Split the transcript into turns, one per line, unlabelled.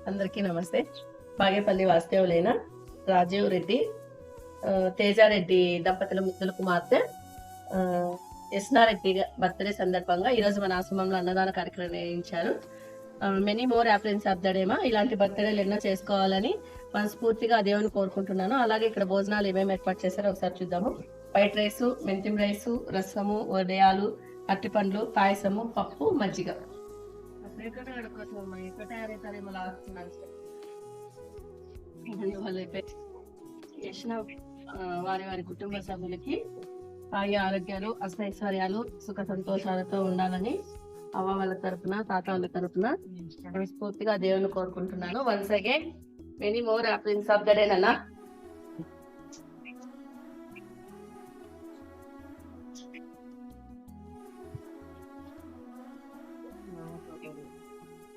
అందరికీ నమస్తే. బాగేపల్లి వాస్తవ్యులైన రాజీవ్ రెడ్డి తేజారెడ్డి దంపతుల ముద్దుల కుమార్తె యస్నారెడ్డి బర్త్డే సందర్భంగా ఈరోజు మన ఆశ్రమంలో అన్నదాన కార్యక్రమం నిర్వహించారు. Many more happiness of the డేమా ఇలాంటి బర్త్డేలు ఎన్నో చేసుకోవాలని మనస్ఫూర్తిగా దేవుని కోరుకుంటున్నాను. అలాగే ఇక్కడ భోజనాలు ఏమేమి ఏర్పాటు చేశారో ఒకసారి చూద్దాము. వైట్ రైసు, మెంతిం రైసు, రసము, వడియాలు, అరటిపండ్లు, పాయసము, పప్పు, మజ్జిగ. చేసిన వారి వారి కుటుంబ సభ్యులకి ఆయ ఆరోగ్యాలు, అష్టైశ్వర్యాలు, సుఖ సంతోషాలతో ఉండాలని అవ్వ వాళ్ళ తరపున, తాత వాళ్ళ తరపున మనస్ఫూర్తిగా దేవుని కోరుకుంటున్నాను. Once again many more happiness of the day నాన్న.